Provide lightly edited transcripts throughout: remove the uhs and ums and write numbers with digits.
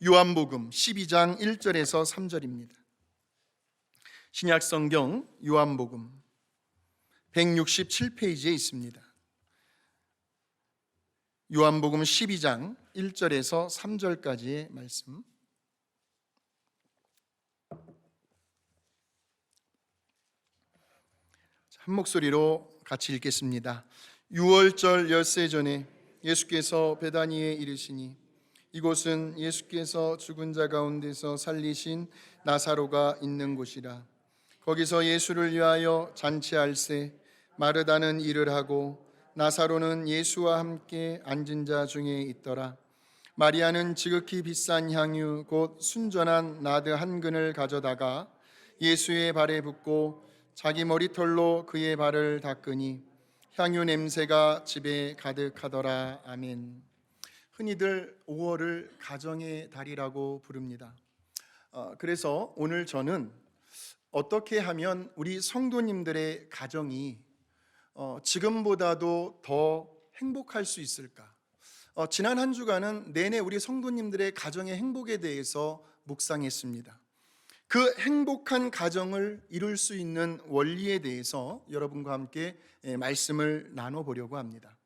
요한복음 12장 1절에서 3절입니다. 신약성경 요한복음 167페이지에 있습니다. 요한복음 12장 1절에서 3절까지의 말씀. 한 목소리로 같이 읽겠습니다. 6월절 엿새 전에 예수께서 베다니에 이르시니 이곳은 예수께서 죽은 자 가운데서 살리신 나사로가 있는 곳이라. 거기서 예수를 위하여 잔치할세 마르다는 일을 하고 나사로는 예수와 함께 앉은 자 중에 있더라. 마리아는 지극히 비싼 향유 곧 순전한 나드 한 근을 가져다가 예수의 발에 붓고 자기 머리털로 그의 발을 닦으니 향유 냄새가 집에 가득하더라. 아멘. 흔히들 5월을 가정의 달이라고 부릅니다. 그래서 오늘 저는 어떻게 하면 우리 성도님들의 가정이 지금보다도 더 행복할 수 있을까? 지난 한 주간은 내내 우리 성도님들의 가정의 행복에 대해서 묵상했습니다. 그 행복한 가정을 이룰 수 있는 원리에 대해서 여러분과 함께 말씀을 나눠보려고 합니다.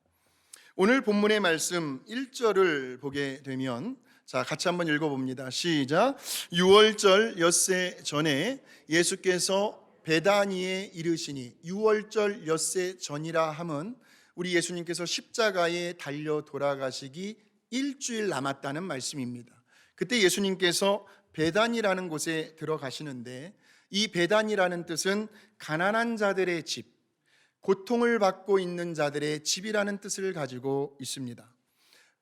오늘 본문의 말씀 1절을 보게 되면, 자, 같이 한번 읽어봅니다. 시작. 6월절 엿새 전에 예수께서 베다니에 이르시니, 6월절 엿새 전이라 함은 우리 예수님께서 십자가에 달려 돌아가시기 일주일 남았다는 말씀입니다. 그때 예수님께서 베단이라는 곳에 들어가시는데, 이 베단이라는 뜻은 가난한 자들의 집, 고통을 받고 있는 자들의 집이라는 뜻을 가지고 있습니다.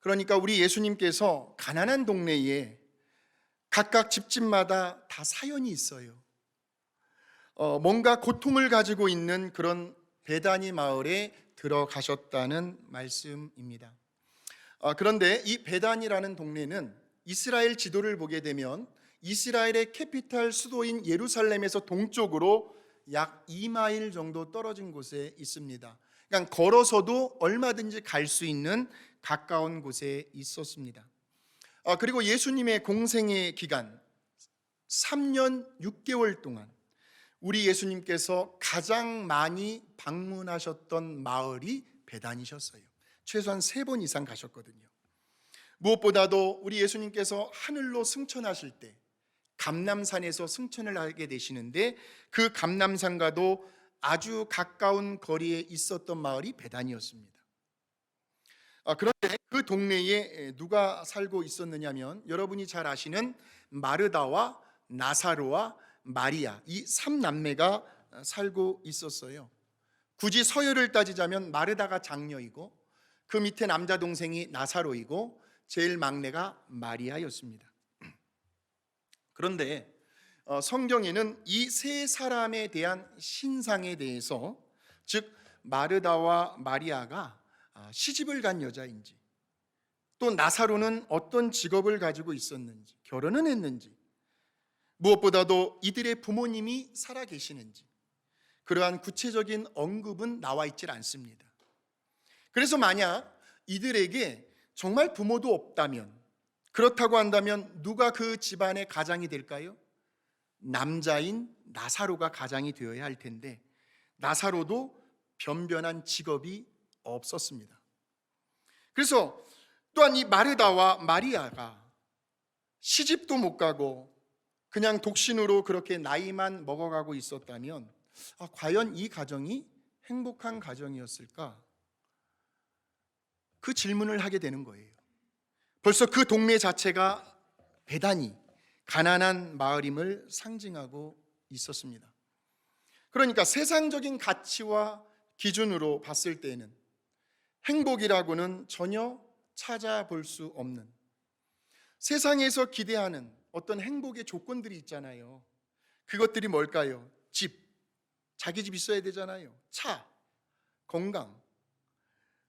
그러니까 우리 예수님께서 가난한 동네에 각각 집집마다 다 사연이 있어요. 뭔가 고통을 가지고 있는 그런 베다니 마을에 들어가셨다는 말씀입니다. 그런데 이 베단이라는 동네는 이스라엘 지도를 보게 되면 이스라엘의 캐피탈 수도인 예루살렘에서 동쪽으로 약 2마일 정도 떨어진 곳에 있습니다. 그러니까 걸어서도 얼마든지 갈 수 있는 가까운 곳에 있었습니다. 그리고 예수님의 공생의 기간 3년 6개월 동안 우리 예수님께서 가장 많이 방문하셨던 마을이 베단이셨어요. 최소한 3번 이상 가셨거든요. 무엇보다도 우리 예수님께서 하늘로 승천하실 때 감람산에서 승천을 하게 되시는데, 그 감람산과도 아주 가까운 거리에 있었던 마을이 베단이었습니다. 그런데 그 동네에 누가 살고 있었느냐면, 여러분이 잘 아시는 마르다와 나사로와 마리아, 이 3남매가 살고 있었어요. 굳이 서열을 따지자면 마르다가 장녀이고 그 밑에 남자 동생이 나사로이고 제일 막내가 마리아였습니다. 그런데 성경에는 이 세 사람에 대한 신상에 대해서, 즉 마르다와 마리아가 시집을 간 여자인지, 또 나사로는 어떤 직업을 가지고 있었는지, 결혼은 했는지, 무엇보다도 이들의 부모님이 살아 계시는지, 그러한 구체적인 언급은 나와 있질 않습니다. 그래서 만약 이들에게 정말 부모도 없다면, 그렇다고 한다면 누가 그 집안의 가장이 될까요? 남자인 나사로가 가장이 되어야 할 텐데, 나사로도 변변한 직업이 없었습니다. 그래서 또한 이 마르다와 마리아가 시집도 못 가고 그냥 독신으로 그렇게 나이만 먹어가고 있었다면, 과연 이 가정이 행복한 가정이었을까? 그 질문을 하게 되는 거예요. 벌써 그 동네 자체가 베다니, 가난한 마을임을 상징하고 있었습니다. 그러니까 세상적인 가치와 기준으로 봤을 때는 행복이라고는 전혀 찾아볼 수 없는, 세상에서 기대하는 어떤 행복의 조건들이 있잖아요. 그것들이 뭘까요? 집, 자기 집 있어야 되잖아요. 차, 건강,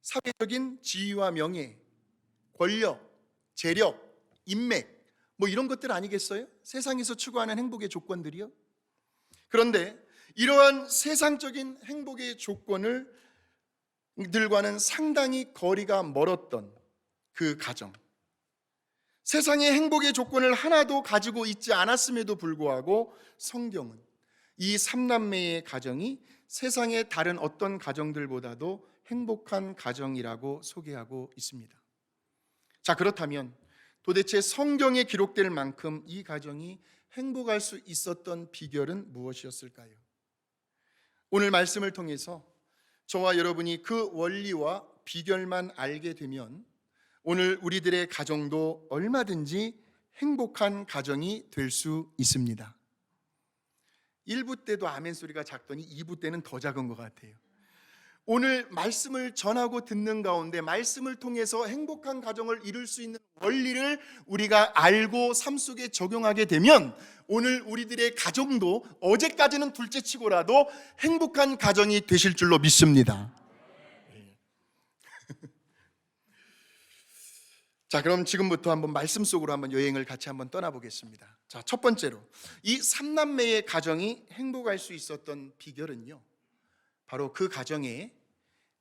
사회적인 지위와 명예, 권력, 재력, 인맥, 뭐 이런 것들 아니겠어요? 세상에서 추구하는 행복의 조건들이요. 그런데 이러한 세상적인 행복의 조건들과는 상당히 거리가 멀었던 그 가정, 세상의 행복의 조건을 하나도 가지고 있지 않았음에도 불구하고 성경은 이 삼남매의 가정이 세상의 다른 어떤 가정들보다도 행복한 가정이라고 소개하고 있습니다. 자, 그렇다면 도대체 성경에 기록될 만큼 이 가정이 행복할 수 있었던 비결은 무엇이었을까요? 오늘 말씀을 통해서 저와 여러분이 그 원리와 비결만 알게 되면 오늘 우리들의 가정도 얼마든지 행복한 가정이 될 수 있습니다. 1부 때도 아멘 소리가 작더니 2부 때는 더 작은 것 같아요. 오늘 말씀을 전하고 듣는 가운데 말씀을 통해서 행복한 가정을 이룰 수 있는 원리를 우리가 알고 삶 속에 적용하게 되면 오늘 우리들의 가정도 어제까지는 둘째치고라도 행복한 가정이 되실 줄로 믿습니다. 자, 그럼 지금부터 한번 말씀 속으로 한번 여행을 같이 한번 떠나보겠습니다. 자, 첫 번째로 이 삼남매의 가정이 행복할 수 있었던 비결은요, 바로 그 가정에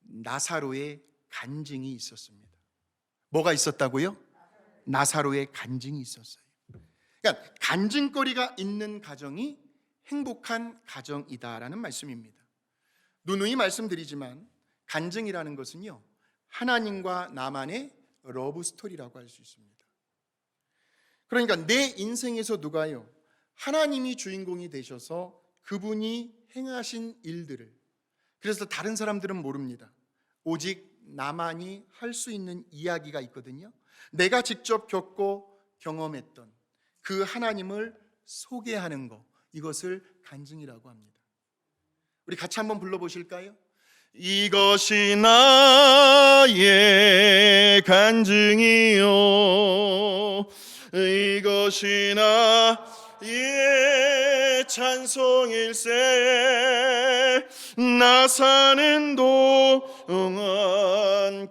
나사로의 간증이 있었습니다. 뭐가 있었다고요? 나사로의 간증이 있었어요. 그러니까 간증거리가 있는 가정이 행복한 가정이다라는 말씀입니다. 누누이 말씀드리지만 간증이라는 것은요, 하나님과 나만의 러브 스토리라고 할 수 있습니다. 그러니까 내 인생에서 누가요, 하나님이 주인공이 되셔서 그분이 행하신 일들을, 그래서 다른 사람들은 모릅니다. 오직 나만이 할 수 있는 이야기가 있거든요. 내가 직접 겪고 경험했던 그 하나님을 소개하는 것, 이것을 간증이라고 합니다. 우리 같이 한번 불러보실까요? 이것이 나의 간증이요, 이것이 나의 찬송일세. 나 사는 동안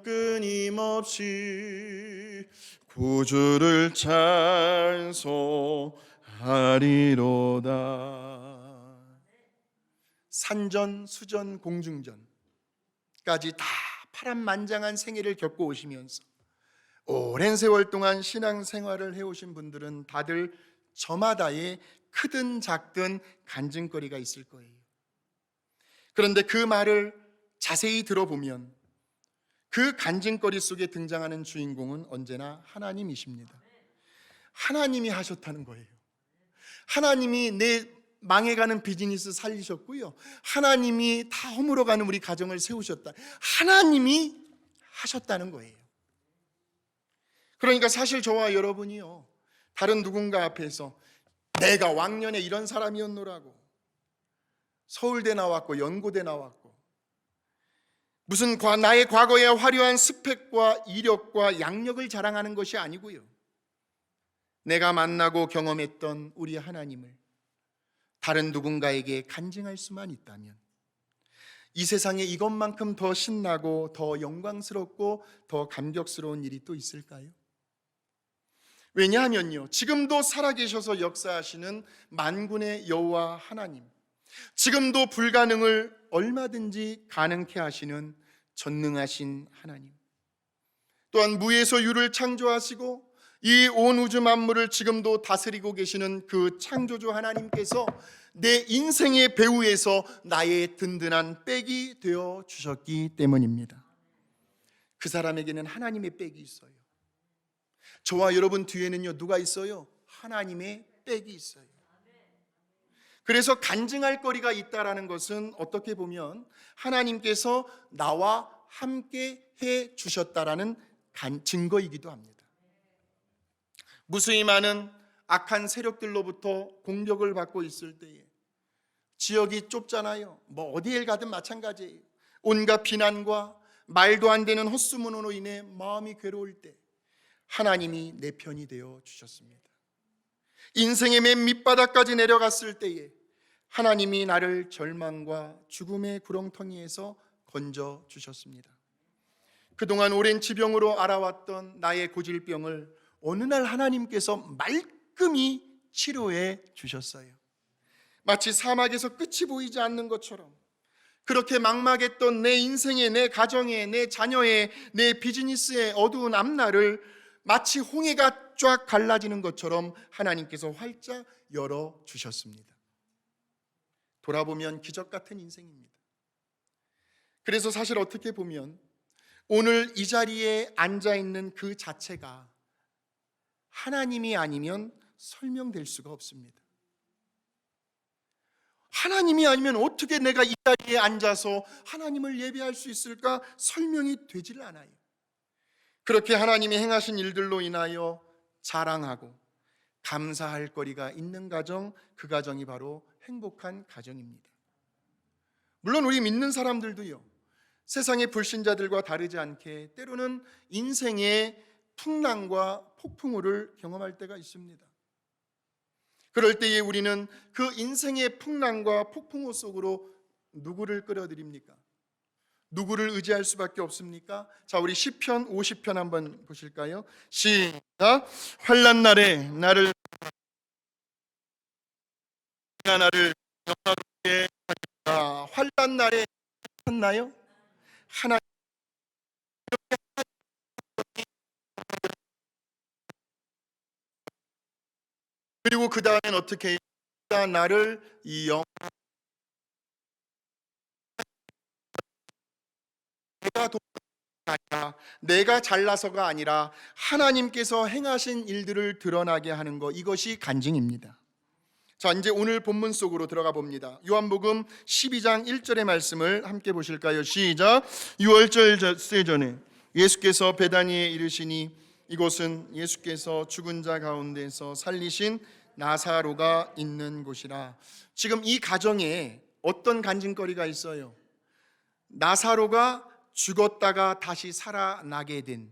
끊임없이 구주를 찬송하리로다. 산전, 수전, 공중전까지 다 파란만장한 생애를 겪고 오시면서 오랜 세월 동안 신앙생활을 해오신 분들은 다들 저마다의 크든 작든 간증거리가 있을 거예요. 그런데 그 말을 자세히 들어보면 그 간증거리 속에 등장하는 주인공은 언제나 하나님이십니다. 하나님이 하셨다는 거예요. 하나님이 내 망해가는 비즈니스 살리셨고요, 하나님이 다 허물어가는 우리 가정을 세우셨다. 하나님이 하셨다는 거예요. 그러니까 사실 저와 여러분이요, 다른 누군가 앞에서 내가 왕년에 이런 사람이었노라고, 서울대 나왔고 연고대 나왔고 무슨 나의 과거의 화려한 스펙과 이력과 양력을 자랑하는 것이 아니고요, 내가 만나고 경험했던 우리 하나님을 다른 누군가에게 간증할 수만 있다면 이 세상에 이것만큼 더 신나고 더 영광스럽고 더 감격스러운 일이 또 있을까요? 왜냐하면요, 지금도 살아계셔서 역사하시는 만군의 여호와 하나님, 지금도 불가능을 얼마든지 가능케 하시는 전능하신 하나님, 또한 무에서 유를 창조하시고 이 온 우주 만물을 지금도 다스리고 계시는 그 창조주 하나님께서 내 인생의 배후에서 나의 든든한 백이 되어 주셨기 때문입니다. 그 사람에게는 하나님의 백이 있어요. 저와 여러분 뒤에는요, 누가 있어요? 하나님의 백이 있어요. 그래서 간증할 거리가 있다라는 것은 어떻게 보면 하나님께서 나와 함께 해 주셨다라는 증거이기도 합니다. 무수히 많은 악한 세력들로부터 공격을 받고 있을 때에, 지역이 좁잖아요. 뭐 어디에 가든 마찬가지예요. 온갖 비난과 말도 안 되는 헛소문으로 인해 마음이 괴로울 때 하나님이 내 편이 되어 주셨습니다. 인생의 맨 밑바닥까지 내려갔을 때에 하나님이 나를 절망과 죽음의 구렁텅이에서 건져 주셨습니다. 그동안 오랜 지병으로 알아왔던 나의 고질병을 어느 날 하나님께서 말끔히 치료해 주셨어요. 마치 사막에서 끝이 보이지 않는 것처럼 그렇게 막막했던 내 인생의, 내 가정의, 내 자녀의, 내 비즈니스의 어두운 앞날을 마치 홍해가 쫙 갈라지는 것처럼 하나님께서 활짝 열어주셨습니다. 돌아보면 기적 같은 인생입니다. 그래서 사실 어떻게 보면 오늘 이 자리에 앉아있는 그 자체가 하나님이 아니면 설명될 수가 없습니다. 하나님이 아니면 어떻게 내가 이 자리에 앉아서 하나님을 예배할 수 있을까? 설명이 되질 않아요. 그렇게 하나님이 행하신 일들로 인하여 자랑하고 감사할 거리가 있는 가정, 그 가정이 바로 행복한 가정입니다. 물론 우리 믿는 사람들도요, 세상의 불신자들과 다르지 않게 때로는 인생의 풍랑과 폭풍우를 경험할 때가 있습니다. 그럴 때에 우리는 그 인생의 풍랑과 폭풍우 속으로 누구를 끌어들입니까? 누구를 의지할 수밖에 없습니까? 자, 우리 시편 50편 한번 보실까요? 시작. 환난 날에 나를 영화롭게 하리라. 환난 날에 하나요? 하나님. 그리고 그 다음엔 어떻게 해요? 나를 내가 잘나서가 아니라 하나님께서 행하신 일들을 드러나게 하는 것, 이것이 간증입니다. 자, 이제 오늘 본문 속으로 들어가 봅니다. 요한복음 12장 1절의 말씀을 함께 보실까요? 시작. 유월절 세전에 예수께서 베다니에 이르시니 이곳은 예수께서 죽은 자 가운데서 살리신 나사로가 있는 곳이라. 지금 이 가정에 어떤 간증거리가 있어요? 나사로가 죽었다가 다시 살아나게 된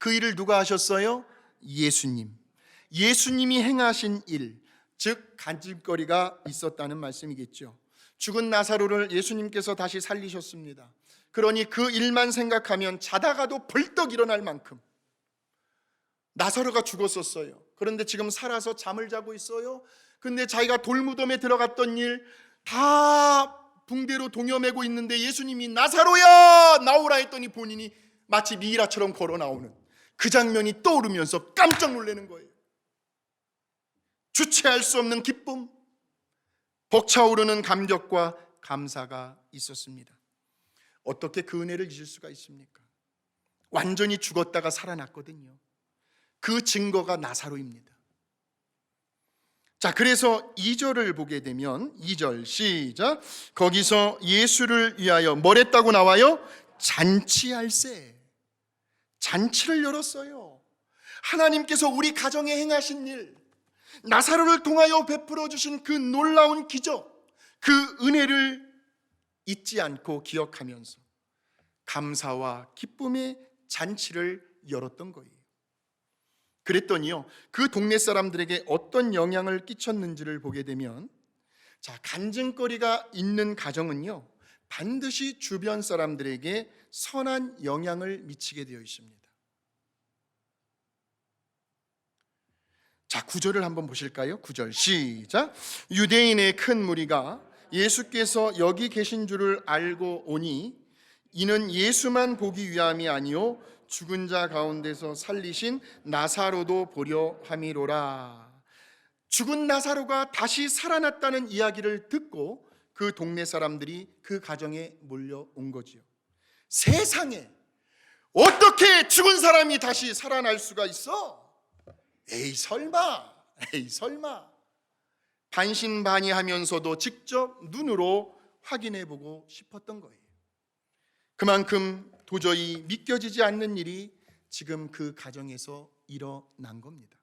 그 일을 누가 하셨어요? 예수님. 예수님이 행하신 일, 즉 간증거리가 있었다는 말씀이겠죠. 죽은 나사로를 예수님께서 다시 살리셨습니다. 그러니 그 일만 생각하면 자다가도 벌떡 일어날 만큼 나사로가 죽었었어요. 그런데 지금 살아서 잠을 자고 있어요. 근데 자기가 돌무덤에 들어갔던 일 다 붕대로 동여매고 있는데 예수님이 나사로야 나오라 했더니 본인이 마치 미이라처럼 걸어 나오는 그 장면이 떠오르면서 깜짝 놀라는 거예요. 주체할 수 없는 기쁨, 벅차오르는 감격과 감사가 있었습니다. 어떻게 그 은혜를 잊을 수가 있습니까? 완전히 죽었다가 살아났거든요. 그 증거가 나사로입니다. 자, 그래서 2절을 보게 되면 2절 시작. 거기서 예수를 위하여 뭘 했다고 나와요? 잔치할세. 잔치를 열었어요. 하나님께서 우리 가정에 행하신 일, 나사로를 통하여 베풀어 주신 그 놀라운 기적, 그 은혜를 잊지 않고 기억하면서 감사와 기쁨의 잔치를 열었던 거예요. 그랬더니요, 그 동네 사람들에게 어떤 영향을 끼쳤는지를 보게 되면, 자, 간증거리가 있는 가정은요 반드시 주변 사람들에게 선한 영향을 미치게 되어 있습니다. 자, 9절을 한번 보실까요? 9절 시작. 유대인의 큰 무리가 예수께서 여기 계신 줄을 알고 오니 이는 예수만 보기 위함이 아니요 죽은 자 가운데서 살리신 나사로도 보려 함이로라. 죽은 나사로가 다시 살아났다는 이야기를 듣고 그 동네 사람들이 그 가정에 몰려온 거지요. 세상에 어떻게 죽은 사람이 다시 살아날 수가 있어? 에이 설마, 에이 설마. 반신반의하면서도 직접 눈으로 확인해보고 싶었던 거예요. 그만큼 도저히 믿겨지지 않는 일이 지금 그 가정에서 일어난 겁니다.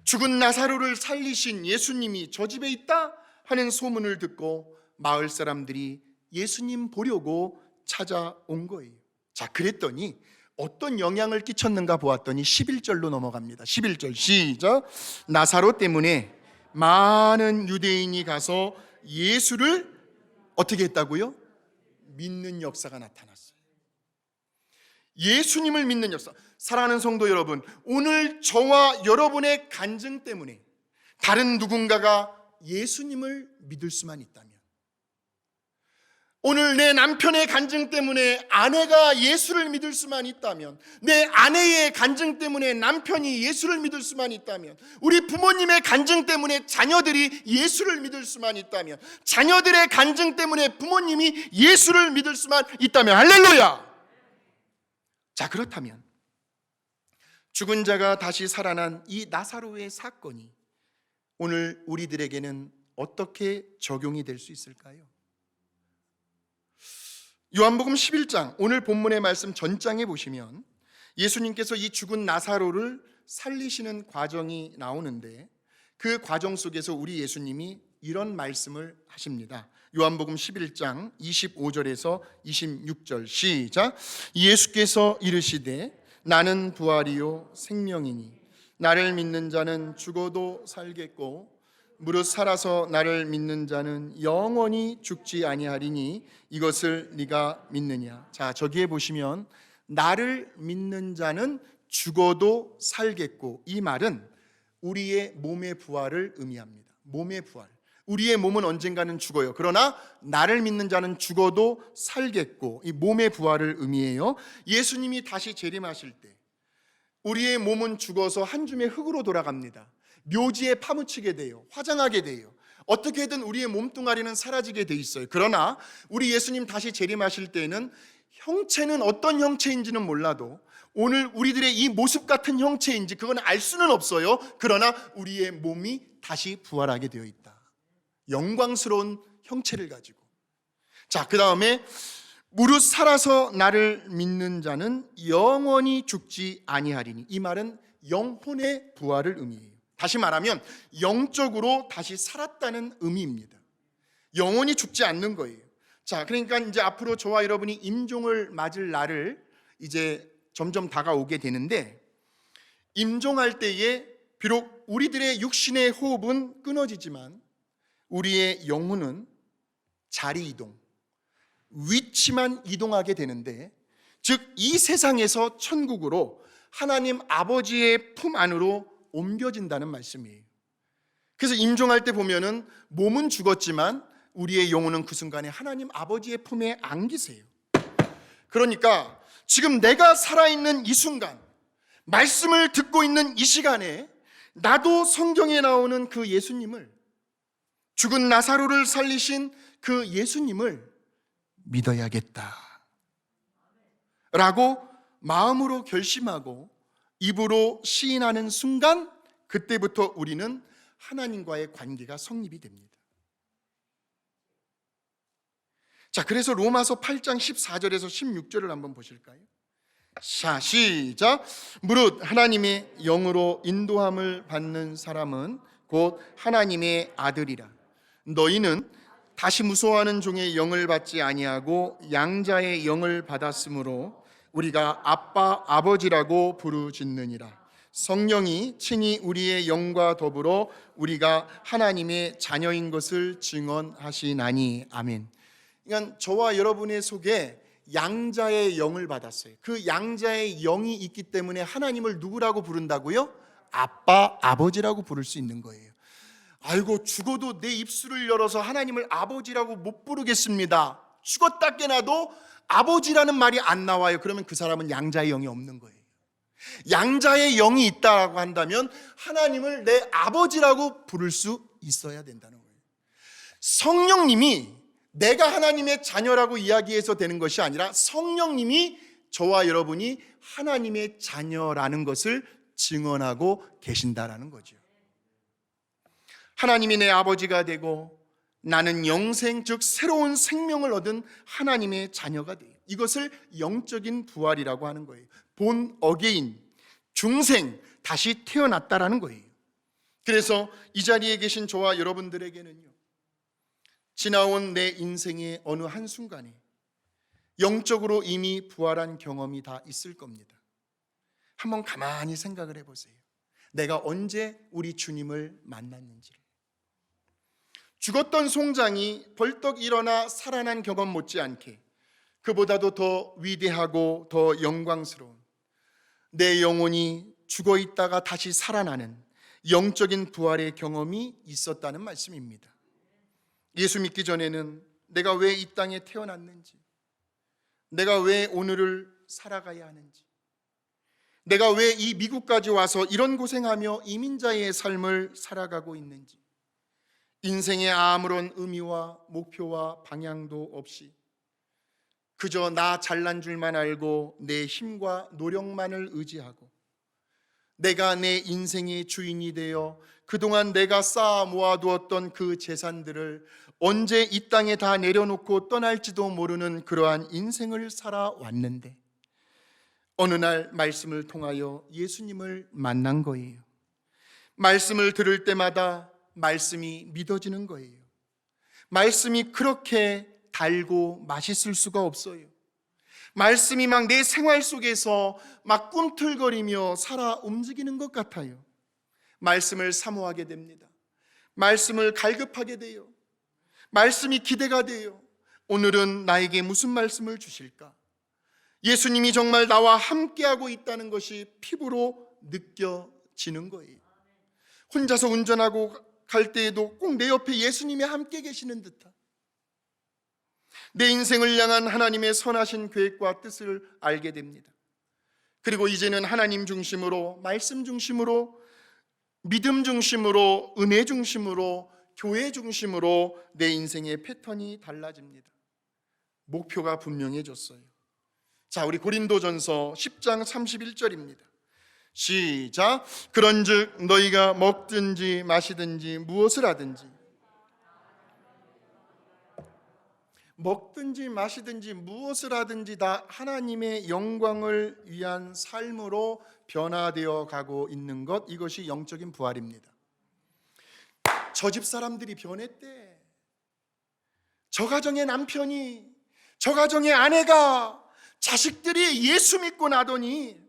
죽은 나사로를 살리신 예수님이 저 집에 있다 하는 소문을 듣고 마을 사람들이 예수님 보려고 찾아온 거예요. 자, 그랬더니 어떤 영향을 끼쳤는가 보았더니 11절로 넘어갑니다. 11절 시작. 나사로 때문에 많은 유대인이 가서 예수를 어떻게 했다고요? 믿는 역사가 나타났어요. 예수님을 믿는 역사. 사랑하는 성도 여러분, 오늘 저와 여러분의 간증 때문에 다른 누군가가 예수님을 믿을 수만 있다면, 오늘 내 남편의 간증 때문에 아내가 예수를 믿을 수만 있다면, 내 아내의 간증 때문에 남편이 예수를 믿을 수만 있다면, 우리 부모님의 간증 때문에 자녀들이 예수를 믿을 수만 있다면, 자녀들의 간증 때문에 부모님이 예수를 믿을 수만 있다면, 할렐루야! 자, 그렇다면 죽은 자가 다시 살아난 이 나사로의 사건이 오늘 우리들에게는 어떻게 적용이 될 수 있을까요? 요한복음 11장, 오늘 본문의 말씀 전장에 보시면 예수님께서 이 죽은 나사로를 살리시는 과정이 나오는데, 그 과정 속에서 우리 예수님이 이런 말씀을 하십니다. 요한복음 11장 25절에서 26절 시작. 예수께서 이르시되 나는 부활이요 생명이니 나를 믿는 자는 죽어도 살겠고 무릇 살아서 나를 믿는 자는 영원히 죽지 아니하리니 이것을 네가 믿느냐. 자, 저기에 보시면 나를 믿는 자는 죽어도 살겠고, 이 말은 우리의 몸의 부활을 의미합니다. 몸의 부활. 우리의 몸은 언젠가는 죽어요. 그러나 나를 믿는 자는 죽어도 살겠고, 이 몸의 부활을 의미해요. 예수님이 다시 재림하실 때 우리의 몸은 죽어서 한 줌의 흙으로 돌아갑니다. 묘지에 파묻히게 돼요. 화장하게 돼요. 어떻게든 우리의 몸뚱아리는 사라지게 돼 있어요. 그러나 우리 예수님 다시 재림하실 때에는 형체는 어떤 형체인지는 몰라도 오늘 우리들의 이 모습 같은 형체인지 그건 알 수는 없어요. 그러나 우리의 몸이 다시 부활하게 되어 있다. 영광스러운 형체를 가지고. 자, 그 다음에 무릇 살아서 나를 믿는 자는 영원히 죽지 아니하리니, 이 말은 영혼의 부활을 의미해요. 다시 말하면 영적으로 다시 살았다는 의미입니다. 영원히 죽지 않는 거예요. 자, 그러니까 이제 앞으로 저와 여러분이 임종을 맞을 날을 이제 점점 다가오게 되는데, 임종할 때에 비록 우리들의 육신의 호흡은 끊어지지만 우리의 영혼은 자리 이동, 위치만 이동하게 되는데, 즉 이 세상에서 천국으로 하나님 아버지의 품 안으로 옮겨진다는 말씀이에요. 그래서 임종할 때 보면은 몸은 죽었지만 우리의 영혼은 그 순간에 하나님 아버지의 품에 안기세요. 그러니까 지금 내가 살아있는 이 순간, 말씀을 듣고 있는 이 시간에 나도 성경에 나오는 그 예수님을, 죽은 나사로를 살리신 그 예수님을 믿어야겠다 라고 마음으로 결심하고 입으로 시인하는 순간, 그때부터 우리는 하나님과의 관계가 성립이 됩니다. 자, 그래서 로마서 8장 14절에서 16절을 한번 보실까요? 자, 시작. 무릇 하나님의 영으로 인도함을 받는 사람은 곧 하나님의 아들이라. 너희는 다시 무서워하는 종의 영을 받지 아니하고 양자의 영을 받았으므로 우리가 아빠 아버지라고 부르짖느니라. 성령이 친히 우리의 영과 더불어 우리가 하나님의 자녀인 것을 증언하시나니. 아멘. 그러니까 저와 여러분의 속에 양자의 영을 받았어요. 그 양자의 영이 있기 때문에 하나님을 누구라고 부른다고요? 아빠 아버지라고 부를 수 있는 거예요. 아이고, 죽어도 내 입술을 열어서 하나님을 아버지라고 못 부르겠습니다. 죽었다 깨나도 아버지라는 말이 안 나와요. 그러면 그 사람은 양자의 영이 없는 거예요. 양자의 영이 있다고 한다면 하나님을 내 아버지라고 부를 수 있어야 된다는 거예요. 성령님이 내가 하나님의 자녀라고 이야기해서 되는 것이 아니라 성령님이 저와 여러분이 하나님의 자녀라는 것을 증언하고 계신다라는 거죠. 하나님이 내 아버지가 되고 나는 영생, 즉 새로운 생명을 얻은 하나님의 자녀가 돼요. 이것을 영적인 부활이라고 하는 거예요. 본 어게인, 중생, 다시 태어났다라는 거예요. 그래서 이 자리에 계신 저와 여러분들에게는요, 지나온 내 인생의 어느 한순간에 영적으로 이미 부활한 경험이 다 있을 겁니다. 한번 가만히 생각을 해보세요. 내가 언제 우리 주님을 만났는지를. 죽었던 송장이 벌떡 일어나 살아난 경험 못지않게 그보다도 더 위대하고 더 영광스러운, 내 영혼이 죽어 있다가 다시 살아나는 영적인 부활의 경험이 있었다는 말씀입니다. 예수 믿기 전에는 내가 왜 이 땅에 태어났는지, 내가 왜 오늘을 살아가야 하는지, 내가 왜 이 미국까지 와서 이런 고생하며 이민자의 삶을 살아가고 있는지, 인생에 아무런 의미와 목표와 방향도 없이 그저 나 잘난 줄만 알고 내 힘과 노력만을 의지하고 내가 내 인생의 주인이 되어 그동안 내가 쌓아 모아두었던 그 재산들을 언제 이 땅에 다 내려놓고 떠날지도 모르는 그러한 인생을 살아왔는데 어느 날 말씀을 통하여 예수님을 만난 거예요. 말씀을 들을 때마다 말씀이 믿어지는 거예요. 말씀이 그렇게 달고 맛있을 수가 없어요. 말씀이 막 내 생활 속에서 막 꿈틀거리며 살아 움직이는 것 같아요. 말씀을 사모하게 됩니다. 말씀을 갈급하게 돼요. 말씀이 기대가 돼요. 오늘은 나에게 무슨 말씀을 주실까? 예수님이 정말 나와 함께하고 있다는 것이 피부로 느껴지는 거예요. 혼자서 운전하고 갈 때에도 꼭 내 옆에 예수님이 함께 계시는 듯한, 내 인생을 향한 하나님의 선하신 계획과 뜻을 알게 됩니다. 그리고 이제는 하나님 중심으로, 말씀 중심으로, 믿음 중심으로, 은혜 중심으로, 교회 중심으로 내 인생의 패턴이 달라집니다. 목표가 분명해졌어요. 자, 우리 고린도전서 10장 31절입니다. 시작. 그런즉 너희가 먹든지 마시든지 무엇을 하든지, 먹든지 마시든지 무엇을 하든지 다 하나님의 영광을 위한 삶으로 변화되어 가고 있는 것, 이것이 영적인 부활입니다. 저 집 사람들이 변했대. 저 가정의 남편이, 저 가정의 아내가, 자식들이 예수 믿고 나더니,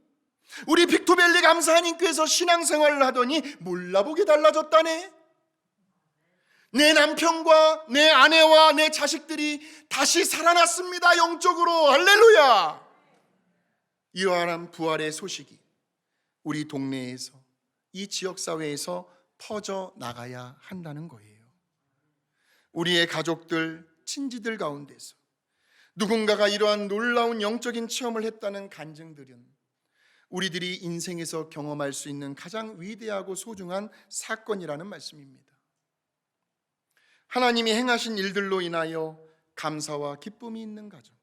우리 빅토밸리 감사하님께서 신앙생활을 하더니 몰라보게 달라졌다네. 내 남편과 내 아내와 내 자식들이 다시 살아났습니다. 영적으로. 할렐루야. 이러한 부활의 소식이 우리 동네에서, 이 지역사회에서 퍼져 나가야 한다는 거예요. 우리의 가족들, 친지들 가운데서 누군가가 이러한 놀라운 영적인 체험을 했다는 간증들은 우리들이 인생에서 경험할 수 있는 가장 위대하고 소중한 사건이라는 말씀입니다. 하나님이 행하신 일들로 인하여 감사와 기쁨이 있는 가정,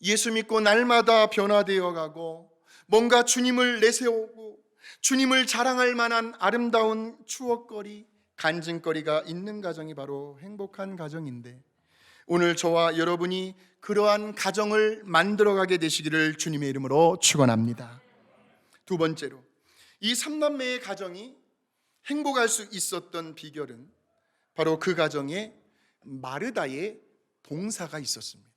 예수 믿고 날마다 변화되어 가고 뭔가 주님을 내세우고 주님을 자랑할 만한 아름다운 추억거리, 간증거리가 있는 가정이 바로 행복한 가정인데, 오늘 저와 여러분이 그러한 가정을 만들어가게 되시기를 주님의 이름으로 축원합니다. 두 번째로, 이 삼남매의 가정이 행복할 수 있었던 비결은 바로 그 가정에 마르다의 봉사가 있었습니다.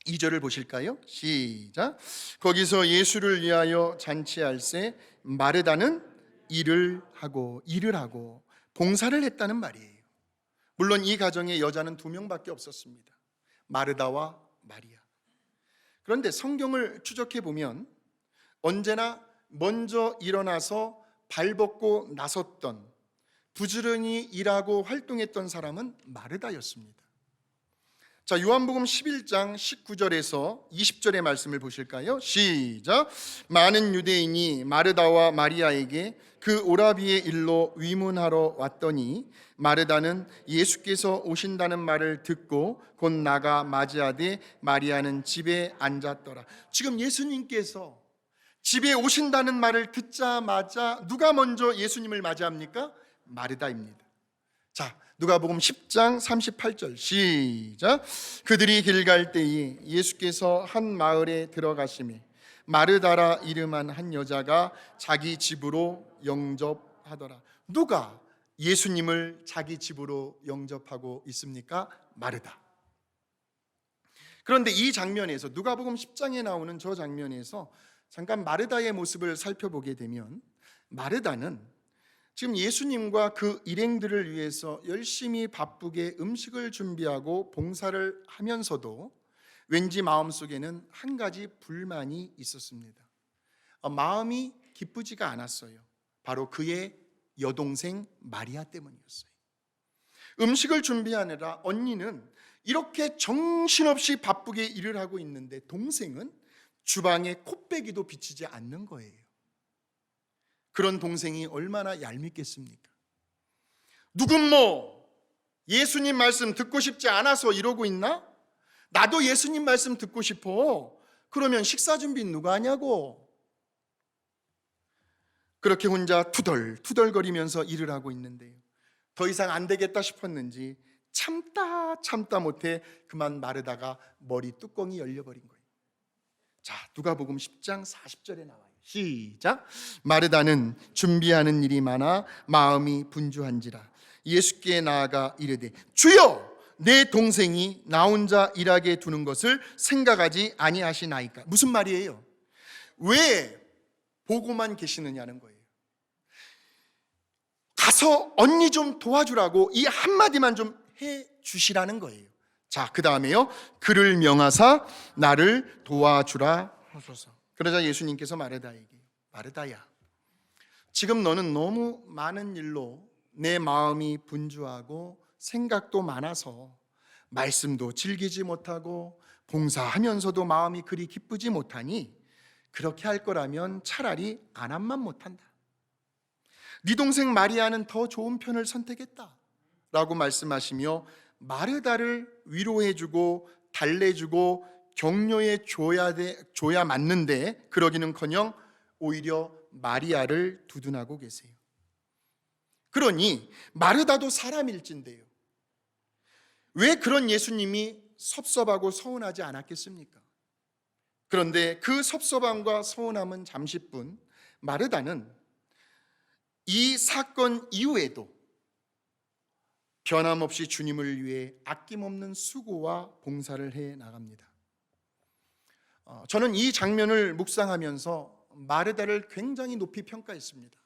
2절을 보실까요? 시작. 거기서 예수를 위하여 잔치할세 마르다는 일을 하고 봉사를 했다는 말이에요. 물론 이 가정에 여자는 2명밖에 없었습니다. 마르다와 마리아. 그런데 성경을 추적해 보면 언제나 먼저 일어나서 발벗고 나섰던, 부지런히 일하고 활동했던 사람은 마르다였습니다. 자, 요한복음 11장 19절에서 20절의 말씀을 보실까요? 시작. 많은 유대인이 마르다와 마리아에게 그 오라비의 일로 위문하러 왔더니 마르다는 예수께서 오신다는 말을 듣고 곧 나가 맞이하되 마리아는 집에 앉았더라. 지금 예수님께서 집에 오신다는 말을 듣자마자 누가 먼저 예수님을 맞이합니까? 마르다입니다. 자, 누가복음 10장 38절 시작. 그들이 길 갈 때에 예수께서 한 마을에 들어가시매 마르다라 이름한 한 여자가 자기 집으로 영접하더라. 누가 예수님을 자기 집으로 영접하고 있습니까? 마르다. 그런데 이 장면에서, 누가복음 10장에 나오는 저 장면에서 잠깐 마르다의 모습을 살펴보게 되면, 마르다는 지금 예수님과 그 일행들을 위해서 열심히 바쁘게 음식을 준비하고 봉사를 하면서도 왠지 마음속에는 한 가지 불만이 있었습니다. 마음이 기쁘지가 않았어요. 바로 그의 여동생 마리아 때문이었어요. 음식을 준비하느라 언니는 이렇게 정신없이 바쁘게 일을 하고 있는데 동생은 주방에 콧배기도 비치지 않는 거예요. 그런 동생이 얼마나 얄밉겠습니까? 누군 뭐 예수님 말씀 듣고 싶지 않아서 이러고 있나? 나도 예수님 말씀 듣고 싶어. 그러면 식사 준비 누가 하냐고. 그렇게 혼자 투덜투덜거리면서 일을 하고 있는데요, 더 이상 안 되겠다 싶었는지 참다 못해 그만 마르다가 머리 뚜껑이 열려버린 거예요. 자, 누가복음 10장 40절에 나와요. 시작. 마르다는 준비하는 일이 많아 마음이 분주한지라 예수께 나아가 이르되 주여, 내 동생이 나 혼자 일하게 두는 것을 생각하지 아니하시나이까. 무슨 말이에요? 왜 보고만 계시느냐는 거예요. 가서 언니 좀 도와주라고 이 한마디만 좀 해주시라는 거예요. 자, 그 다음에요, 그를 명하사 나를 도와주라 하소서. 그러자 예수님께서 마르다에게, 마르다야, 지금 너는 너무 많은 일로 내 마음이 분주하고 생각도 많아서 말씀도 즐기지 못하고 봉사하면서도 마음이 그리 기쁘지 못하니 그렇게 할 거라면 차라리 안 함만 못한다. 네 동생 마리아는 더 좋은 편을 선택했다 라고 말씀하시며 마르다를 위로해주고 달래주고 격려해 줘야 맞는데 그러기는커녕 오히려 마리아를 두둔하고 계세요. 그러니 마르다도 사람일진데요, 왜 그런 예수님이 섭섭하고 서운하지 않았겠습니까? 그런데 그 섭섭함과 서운함은 잠시뿐, 마르다는 이 사건 이후에도 변함없이 주님을 위해 아낌없는 수고와 봉사를 해 나갑니다. 저는 이 장면을 묵상하면서 마르다를 굉장히 높이 평가했습니다.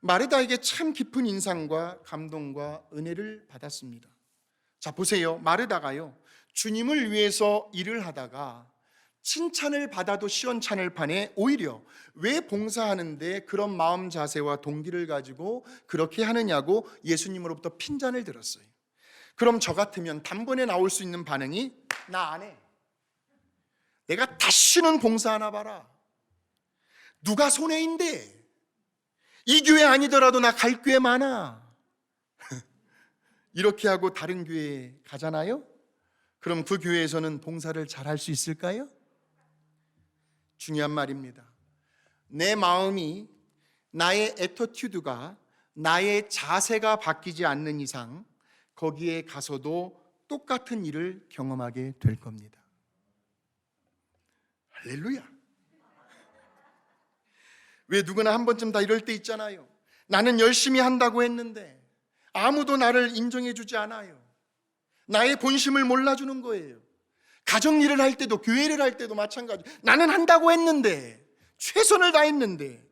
마르다에게 참 깊은 인상과 감동과 은혜를 받았습니다. 자, 보세요. 마르다가요, 주님을 위해서 일을 하다가 칭찬을 받아도 시원찮을 판에 오히려 왜 봉사하는데 그런 마음 자세와 동기를 가지고 그렇게 하느냐고 예수님으로부터 핀잔을 들었어요. 그럼 저 같으면 단번에 나올 수 있는 반응이 나 안 해. 내가 다시는 봉사하나 봐라. 누가 손해인데? 이 교회 아니더라도 나 갈 교회 많아. 이렇게 하고 다른 교회에 가잖아요? 그럼 그 교회에서는 봉사를 잘 할 수 있을까요? 중요한 말입니다. 내 마음이, 나의 애터튜드가, 나의 자세가 바뀌지 않는 이상 거기에 가서도 똑같은 일을 경험하게 될 겁니다. 할렐루야. 왜 누구나 한 번쯤 다 이럴 때 있잖아요. 나는 열심히 한다고 했는데 아무도 나를 인정해 주지 않아요. 나의 본심을 몰라주는 거예요. 가정 일을 할 때도, 교회를 할 때도 마찬가지. 나는 한다고 했는데, 최선을 다했는데,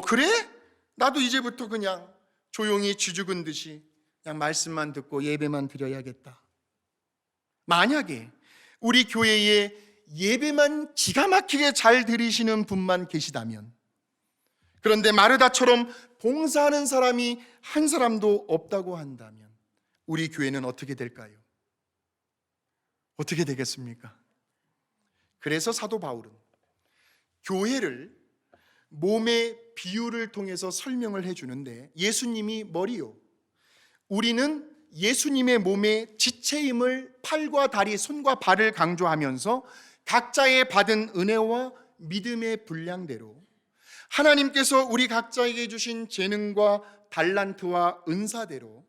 그래? 나도 이제부터 그냥 조용히 쥐죽은 듯이 그냥 말씀만 듣고 예배만 드려야겠다. 만약에 우리 교회에 예배만 기가 막히게 잘 드리시는 분만 계시다면, 그런데 마르다처럼 봉사하는 사람이 한 사람도 없다고 한다면 우리 교회는 어떻게 될까요? 어떻게 되겠습니까? 그래서 사도 바울은 교회를 몸의 비유를 통해서 설명을 해주는데, 예수님이 머리요, 우리는 예수님의 몸의 지체임을 팔과 다리, 손과 발을 강조하면서 각자의 받은 은혜와 믿음의 분량대로 하나님께서 우리 각자에게 주신 재능과 달란트와 은사대로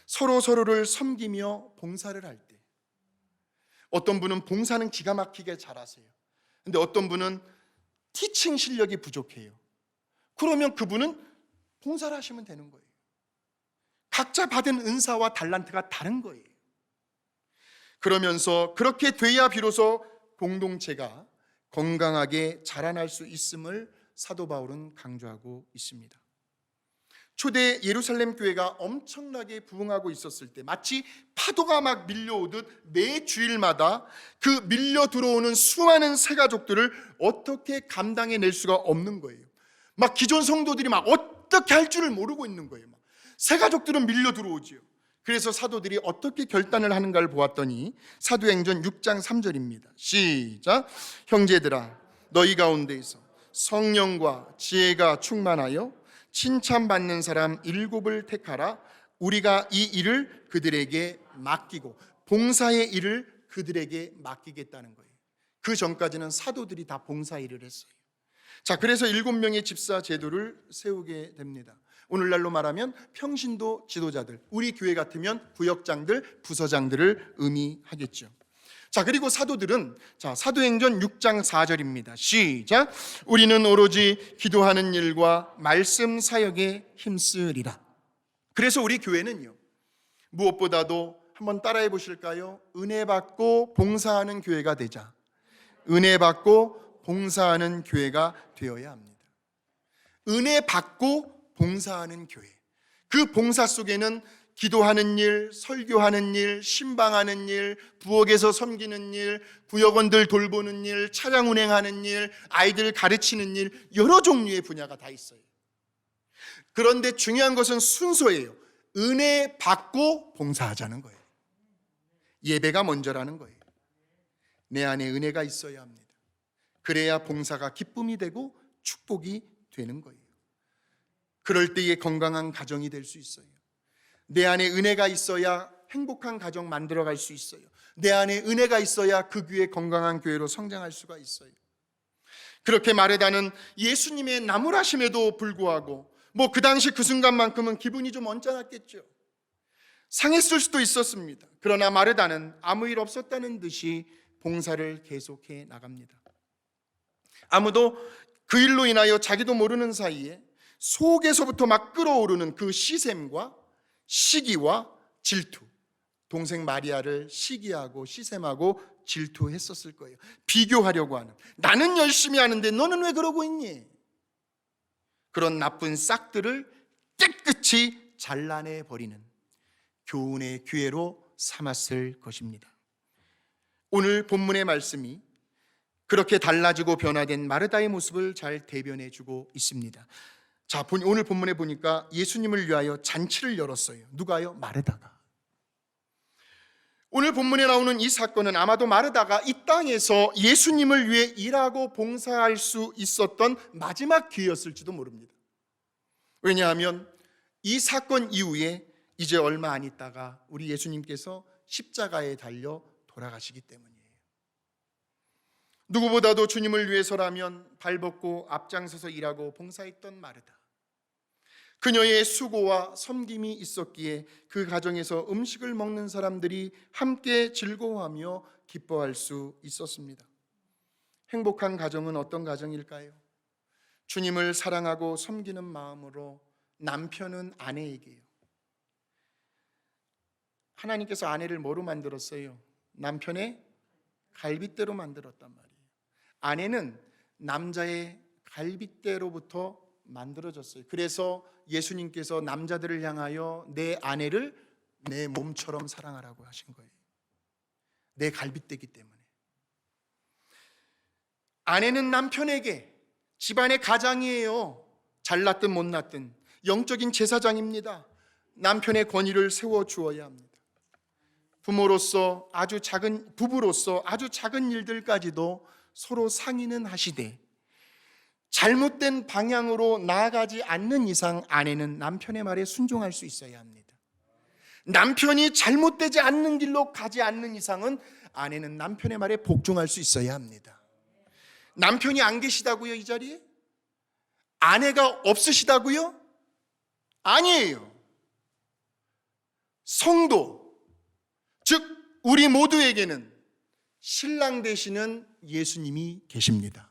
서로를 섬기며 봉사를 할 때, 어떤 분은 봉사는 기가 막히게 잘하세요. 근데 어떤 분은 티칭 실력이 부족해요. 그러면 그분은 봉사를 하시면 되는 거예요. 각자 받은 은사와 달란트가 다른 거예요. 그러면서 그렇게 돼야 비로소 공동체가 건강하게 자라날 수 있음을 사도 바울은 강조하고 있습니다. 초대 예루살렘 교회가 엄청나게 부흥하고 있었을 때 마치 파도가 막 밀려오듯 매 주일마다 그 밀려 들어오는 수많은 새가족들을 어떻게 감당해낼 수가 없는 거예요. 막 기존 성도들이 막 어떻게 할 줄을 모르고 있는 거예요. 새가족들은 밀려 들어오지요. 그래서 사도들이 어떻게 결단을 하는가를 보았더니 사도행전 6장 3절입니다. 시작. 형제들아, 너희 가운데에서 성령과 지혜가 충만하여 칭찬받는 사람 7을 택하라. 우리가 이 일을 그들에게 맡기고, 봉사의 일을 그들에게 맡기겠다는 거예요. 그 전까지는 사도들이 다 봉사 일을 했어요. 자, 그래서 7명의 집사 제도를 세우게 됩니다. 오늘날로 말하면 평신도 지도자들, 우리 교회 같으면 구역장들, 부서장들을 의미하겠죠. 자, 그리고 사도들은, 자, 사도행전 6장 4절입니다. 시작. 우리는 오로지 기도하는 일과 말씀 사역에 힘쓰리라. 그래서 우리 교회는요, 무엇보다도 한번 따라해 보실까요? 은혜 받고 봉사하는 교회가 되자. 은혜 받고 봉사하는 교회가 되어야 합니다. 은혜 받고 봉사하는 교회. 그 봉사 속에는 기도하는 일, 설교하는 일, 신방하는 일, 부엌에서 섬기는 일, 구역원들 돌보는 일, 차량 운행하는 일, 아이들 가르치는 일, 여러 종류의 분야가 다 있어요. 그런데 중요한 것은 순서예요. 은혜 받고 봉사하자는 거예요. 예배가 먼저라는 거예요. 내 안에 은혜가 있어야 합니다. 그래야 봉사가 기쁨이 되고 축복이 되는 거예요. 그럴 때에 건강한 가정이 될 수 있어요. 내 안에 은혜가 있어야 행복한 가정 만들어갈 수 있어요. 내 안에 은혜가 있어야 그 교회 건강한 교회로 성장할 수가 있어요. 그렇게 마르다는 예수님의 나무라심에도 불구하고 그 당시 그 순간만큼은 기분이 좀 언짢았겠죠. 상했을 수도 있었습니다. 그러나 마르다는 아무 일 없었다는 듯이 봉사를 계속해 나갑니다. 아무도 그 일로 인하여 자기도 모르는 사이에 속에서부터 막 끓어오르는 그 시샘과 시기와 질투, 동생 마리아를 시기하고 시샘하고 질투했었을 거예요. 비교하려고 하는, 나는 열심히 하는데 너는 왜 그러고 있니? 그런 나쁜 싹들을 깨끗이 잘라내버리는 교훈의 기회로 삼았을 것입니다. 오늘 본문의 말씀이 그렇게 달라지고 변화된 마르다의 모습을 잘 대변해주고 있습니다. 자, 오늘 본문에 보니까 예수님을 위하여 잔치를 열었어요. 누가요? 마르다가. 오늘 본문에 나오는 이 사건은 아마도 마르다가 이 땅에서 예수님을 위해 일하고 봉사할 수 있었던 마지막 기회였을지도 모릅니다. 왜냐하면 이 사건 이후에 이제 얼마 안 있다가 우리 예수님께서 십자가에 달려 돌아가시기 때문이에요. 누구보다도 주님을 위해서라면 발벗고 앞장서서 일하고 봉사했던 마르다. 그녀의 수고와 섬김이 있었기에 그 가정에서 음식을 먹는 사람들이 함께 즐거워하며 기뻐할 수 있었습니다. 행복한 가정은 어떤 가정일까요? 주님을 사랑하고 섬기는 마음으로 남편은 아내에게요. 하나님께서 아내를 뭐로 만들었어요? 남편의 갈빗대로 만들었단 말이에요. 아내는 남자의 갈빗대로부터 만들어졌어요. 그래서 예수님께서 남자들을 향하여 내 아내를 내 몸처럼 사랑하라고 하신 거예요. 내 갈빗대기 때문에. 아내는 남편에게 집안의 가장이에요. 잘났든 못났든 영적인 제사장입니다. 남편의 권위를 세워주어야 합니다. 부부로서 아주 작은 일들까지도 서로 상의는 하시되 잘못된 방향으로 나아가지 않는 이상 아내는 남편의 말에 순종할 수 있어야 합니다. 남편이 잘못되지 않는 길로 가지 않는 이상은 아내는 남편의 말에 복종할 수 있어야 합니다. 남편이 안 계시다고요, 이 자리에? 아내가 없으시다고요? 아니에요. 성도, 즉 우리 모두에게는 신랑 되시는 예수님이 계십니다.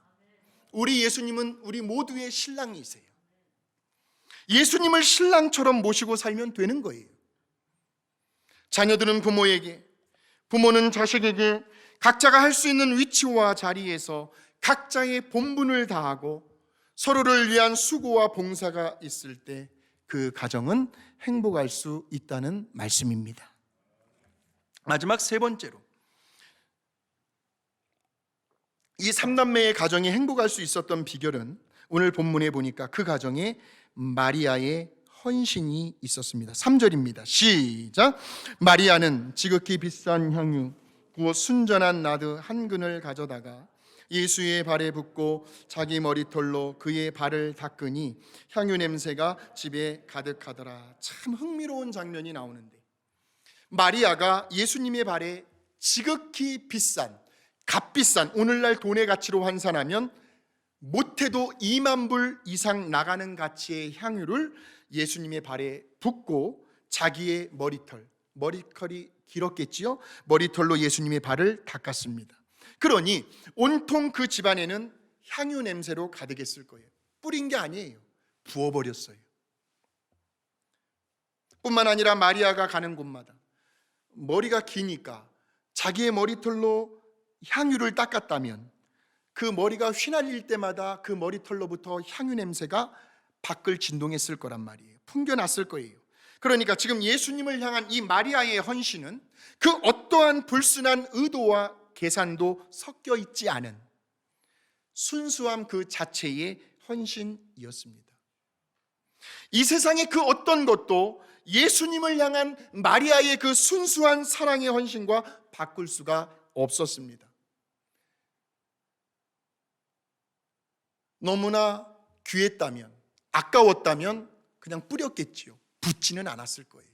우리 예수님은 우리 모두의 신랑이세요. 예수님을 신랑처럼 모시고 살면 되는 거예요. 자녀들은 부모에게, 부모는 자식에게 각자가 할 수 있는 위치와 자리에서 각자의 본분을 다하고 서로를 위한 수고와 봉사가 있을 때 그 가정은 행복할 수 있다는 말씀입니다. 마지막 세 번째로, 이 3남매의 가정이 행복할 수 있었던 비결은 오늘 본문에 보니까 그 가정에 마리아의 헌신이 있었습니다. 3절입니다. 시작. 마리아는 지극히 비싼 향유 곧 순전한 나드 한 근을 가져다가 예수의 발에 붓고 자기 머리털로 그의 발을 닦으니 향유 냄새가 집에 가득하더라. 참 흥미로운 장면이 나오는데, 마리아가 예수님의 발에 지극히 비싼, 값비싼, 오늘날 돈의 가치로 환산하면 못해도 2만 불 이상 나가는 가치의 향유를 예수님의 발에 붓고 자기의 머리털이 길었겠지요. 머리털로 예수님의 발을 닦았습니다. 그러니 온통 그 집안에는 향유 냄새로 가득했을 거예요. 뿌린 게 아니에요. 부어버렸어요. 뿐만 아니라 마리아가 가는 곳마다 머리가 기니까 자기의 머리털로 향유를 닦았다면 그 머리가 휘날릴 때마다 그 머리털로부터 향유 냄새가 밖을 진동했을 거란 말이에요. 풍겨났을 거예요. 그러니까 지금 예수님을 향한 이 마리아의 헌신은 그 어떠한 불순한 의도와 계산도 섞여 있지 않은 순수함 그 자체의 헌신이었습니다. 이 세상의 그 어떤 것도 예수님을 향한 마리아의 그 순수한 사랑의 헌신과 바꿀 수가 없었습니다. 너무나 귀했다면, 아까웠다면 그냥 뿌렸겠지요. 붓지는 않았을 거예요.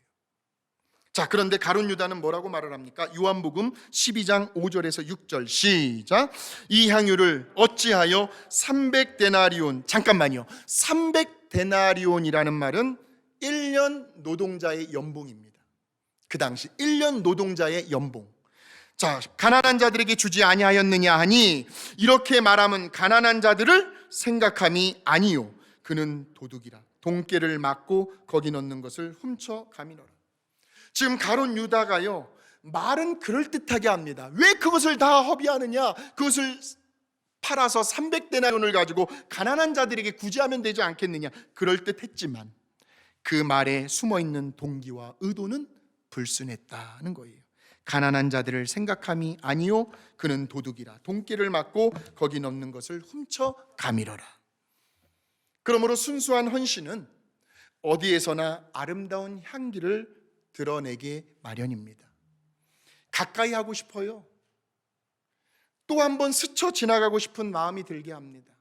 자, 그런데 가룟 유다는 뭐라고 말을 합니까? 요한복음 12장 5절에서 6절 시작. 이 향유를 어찌하여 300데나리온, 잠깐만요, 300데나리온이라는 말은 1년 노동자의 연봉입니다. 그 당시 1년 노동자의 연봉. 자, 가난한 자들에게 주지 아니하였느냐 하니 이렇게 말하면 가난한 자들을 생각함이 아니요 그는 도둑이라 돈깨를 맞고 거기 넣는 것을 훔쳐 가미노라. 지금 가룟 유다가요, 말은 그럴듯하게 합니다. 왜 그것을 다 허비하느냐? 그것을 팔아서 300데나리온을 가지고 가난한 자들에게 구제하면 되지 않겠느냐? 그럴듯했지만 그 말에 숨어있는 동기와 의도는 불순했다는 거예요. 가난한 자들을 생각함이 아니요 그는 도둑이라 돈깨를 맞고 거기 넣는 것을 훔쳐 가미러라. 그러므로 순수한 헌신은 어디에서나 아름다운 향기를 드러내게 마련입니다. 가까이 하고 싶어요. 또 한 번 스쳐 지나가고 싶은 마음이 들게 합니다.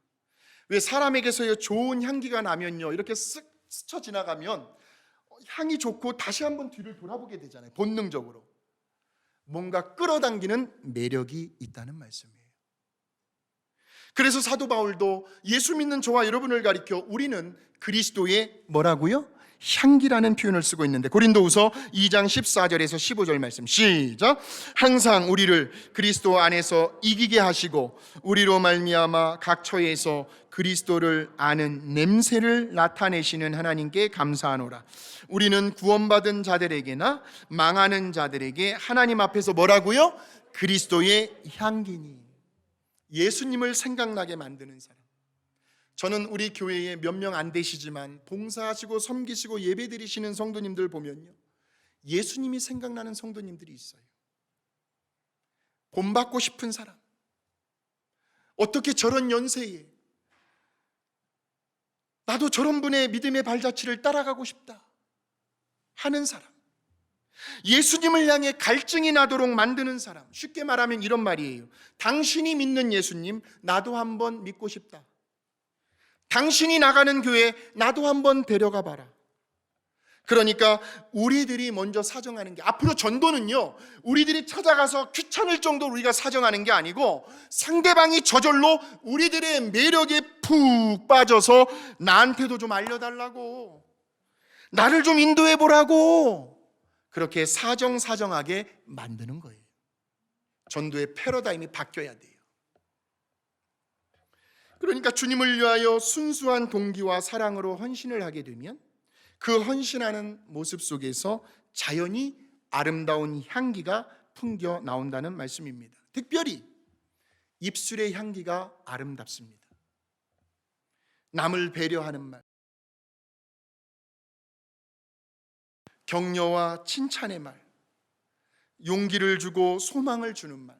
왜 사람에게서요 좋은 향기가 나면요 이렇게 쓱 스쳐 지나가면 향이 좋고 다시 한번 뒤를 돌아보게 되잖아요. 본능적으로 뭔가 끌어당기는 매력이 있다는 말씀이에요. 그래서 사도 바울도 예수 믿는 저와 여러분을 가리켜 우리는 그리스도의 뭐라고요? 향기라는 표현을 쓰고 있는데, 고린도후서 2장 14절에서 15절 말씀 시작. 항상 우리를 그리스도 안에서 이기게 하시고 우리로 말미암아 각 처에서 그리스도를 아는 냄새를 나타내시는 하나님께 감사하노라. 우리는 구원받은 자들에게나 망하는 자들에게 하나님 앞에서 뭐라고요? 그리스도의 향기니. 예수님을 생각나게 만드는 사람. 저는 우리 교회에 몇 명 안 되시지만 봉사하시고 섬기시고 예배드리시는 성도님들 보면요, 예수님이 생각나는 성도님들이 있어요. 본받고 싶은 사람, 어떻게 저런 연세에 나도 저런 분의 믿음의 발자취를 따라가고 싶다 하는 사람, 예수님을 향해 갈증이 나도록 만드는 사람. 쉽게 말하면 이런 말이에요. 당신이 믿는 예수님 나도 한번 믿고 싶다. 당신이 나가는 교회 나도 한번 데려가 봐라. 그러니까 우리들이 먼저 사정하는 게, 앞으로 전도는요 우리들이 찾아가서 귀찮을 정도로 우리가 사정하는 게 아니고 상대방이 저절로 우리들의 매력에 푹 빠져서 나한테도 좀 알려달라고, 나를 좀 인도해 보라고 그렇게 사정사정하게 만드는 거예요. 전도의 패러다임이 바뀌어야 돼요. 그러니까 주님을 위하여 순수한 동기와 사랑으로 헌신을 하게 되면 그 헌신하는 모습 속에서 자연히 아름다운 향기가 풍겨 나온다는 말씀입니다. 특별히 입술의 향기가 아름답습니다. 남을 배려하는 말, 격려와 칭찬의 말, 용기를 주고 소망을 주는 말,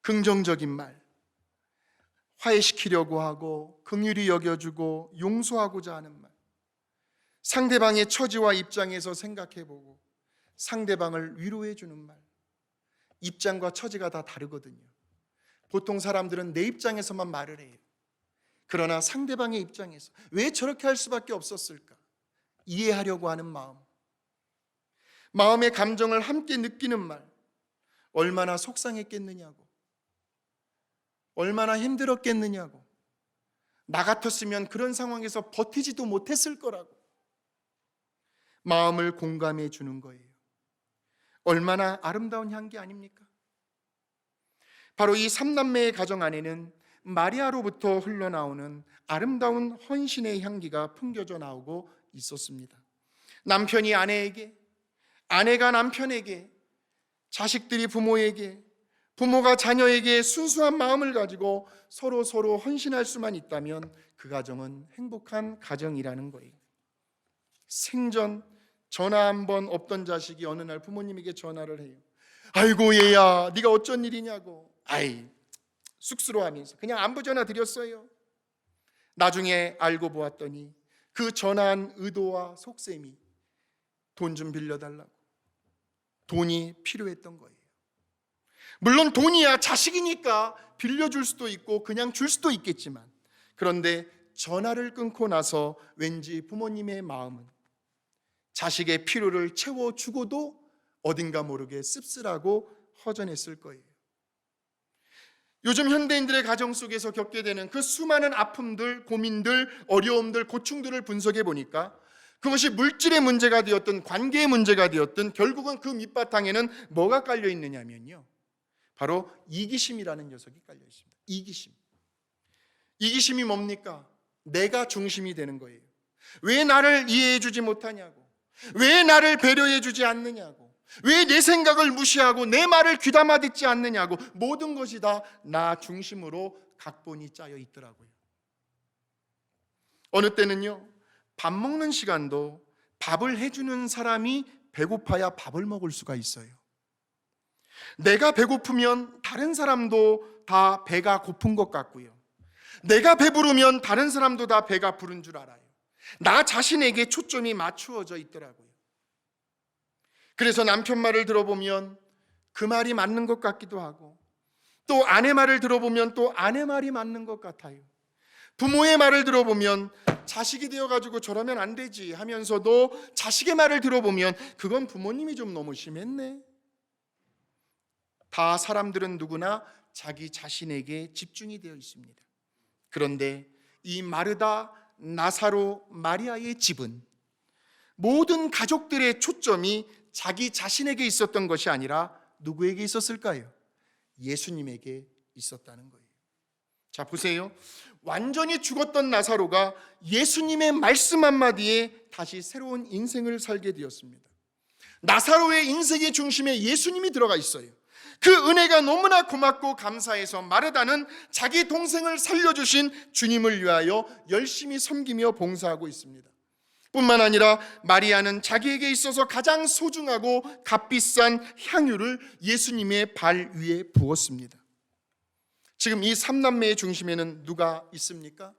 긍정적인 말, 화해시키려고 하고 긍휼히 여겨주고 용서하고자 하는 말, 상대방의 처지와 입장에서 생각해보고 상대방을 위로해주는 말. 입장과 처지가 다 다르거든요. 보통 사람들은 내 입장에서만 말을 해요. 그러나 상대방의 입장에서 왜 저렇게 할 수밖에 없었을까? 이해하려고 하는 마음, 마음의 감정을 함께 느끼는 말, 얼마나 속상했겠느냐고, 얼마나 힘들었겠느냐고, 나 같았으면 그런 상황에서 버티지도 못했을 거라고 마음을 공감해 주는 거예요. 얼마나 아름다운 향기 아닙니까? 바로 이 삼남매의 가정 안에는 마리아로부터 흘러나오는 아름다운 헌신의 향기가 풍겨져 나오고 있었습니다. 남편이 아내에게, 아내가 남편에게, 자식들이 부모에게, 부모가 자녀에게 순수한 마음을 가지고 서로 헌신할 수만 있다면 그 가정은 행복한 가정이라는 거예요. 생전 전화 한 번 없던 자식이 어느 날 부모님에게 전화를 해요. 아이고 얘야, 네가 어쩐 일이냐고. 아이, 쑥스러워하면서 그냥 안부 전화 드렸어요. 나중에 알고 보았더니 그 전화한 의도와 속셈이 돈 좀 빌려달라고, 돈이 필요했던 거예요. 물론 돈이야 자식이니까 빌려줄 수도 있고 그냥 줄 수도 있겠지만, 그런데 전화를 끊고 나서 왠지 부모님의 마음은 자식의 필요를 채워주고도 어딘가 모르게 씁쓸하고 허전했을 거예요. 요즘 현대인들의 가정 속에서 겪게 되는 그 수많은 아픔들, 고민들, 어려움들, 고충들을 분석해 보니까 그것이 물질의 문제가 되었든 관계의 문제가 되었든 결국은 그 밑바탕에는 뭐가 깔려 있느냐면요, 바로 이기심이라는 녀석이 깔려 있습니다. 이기심. 이기심이 뭡니까? 내가 중심이 되는 거예요. 왜 나를 이해해 주지 못하냐고, 왜 나를 배려해 주지 않느냐고, 왜 내 생각을 무시하고 내 말을 귀담아 듣지 않느냐고, 모든 것이 다 나 중심으로 각본이 짜여 있더라고요. 어느 때는요, 밥 먹는 시간도 밥을 해주는 사람이 배고파야 밥을 먹을 수가 있어요. 내가 배고프면 다른 사람도 다 배가 고픈 것 같고요, 내가 배부르면 다른 사람도 다 배가 부른 줄 알아요. 나 자신에게 초점이 맞추어져 있더라고요. 그래서 남편 말을 들어보면 그 말이 맞는 것 같기도 하고, 또 아내 말을 들어보면 또 아내 말이 맞는 것 같아요. 부모의 말을 들어보면 자식이 되어가지고 저러면 안 되지 하면서도 자식의 말을 들어보면 그건 부모님이 좀 너무 심했네. 다 사람들은 누구나 자기 자신에게 집중이 되어 있습니다. 그런데 이 마르다, 나사로, 마리아의 집은 모든 가족들의 초점이 자기 자신에게 있었던 것이 아니라 누구에게 있었을까요? 예수님에게 있었다는 거예요. 자, 보세요. 완전히 죽었던 나사로가 예수님의 말씀 한마디에 다시 새로운 인생을 살게 되었습니다. 나사로의 인생의 중심에 예수님이 들어가 있어요. 그 은혜가 너무나 고맙고 감사해서 마르다는 자기 동생을 살려주신 주님을 위하여 열심히 섬기며 봉사하고 있습니다. 뿐만 아니라 마리아는 자기에게 있어서 가장 소중하고 값비싼 향유를 예수님의 발 위에 부었습니다. 지금 이 삼남매의 중심에는 누가 있습니까?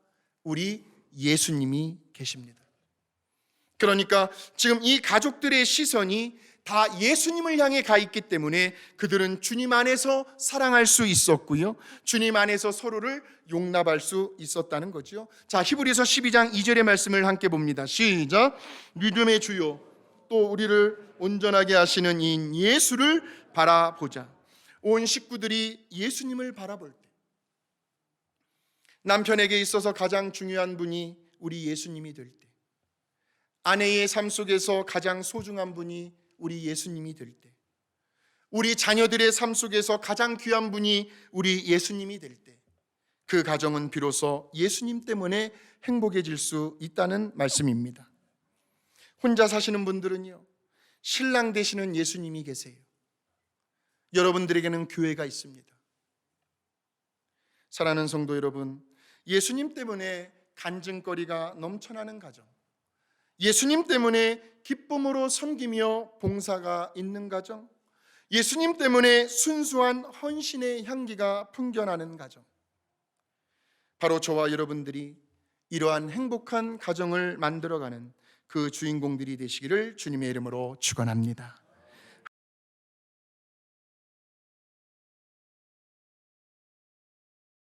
우리 예수님이 계십니다. 그러니까 지금 이 가족들의 시선이 다 예수님을 향해 가 있기 때문에 그들은 주님 안에서 사랑할 수 있었고요, 주님 안에서 서로를 용납할 수 있었다는 거죠. 자, 히브리서 12장 2절의 말씀을 함께 봅니다. 시작. 믿음의 주요 또 우리를 온전하게 하시는 이인 예수를 바라보자. 온 식구들이 예수님을 바라볼 때 남편에게 있어서 가장 중요한 분이 우리 예수님이 될 때, 아내의 삶 속에서 가장 소중한 분이 우리 예수님이 될 때, 우리 자녀들의 삶 속에서 가장 귀한 분이 우리 예수님이 될 때, 그 가정은 비로소 예수님 때문에 행복해질 수 있다는 말씀입니다. 혼자 사시는 분들은요, 신랑 되시는 예수님이 계세요. 여러분들에게는 교회가 있습니다. 사랑하는 성도 여러분, 예수님 때문에 간증거리가 넘쳐나는 가정, 예수님 때문에 기쁨으로 섬기며 봉사가 있는 가정, 예수님 때문에 순수한 헌신의 향기가 풍겨나는 가정, 바로 저와 여러분들이 이러한 행복한 가정을 만들어가는 그 주인공들이 되시기를 주님의 이름으로 축원합니다.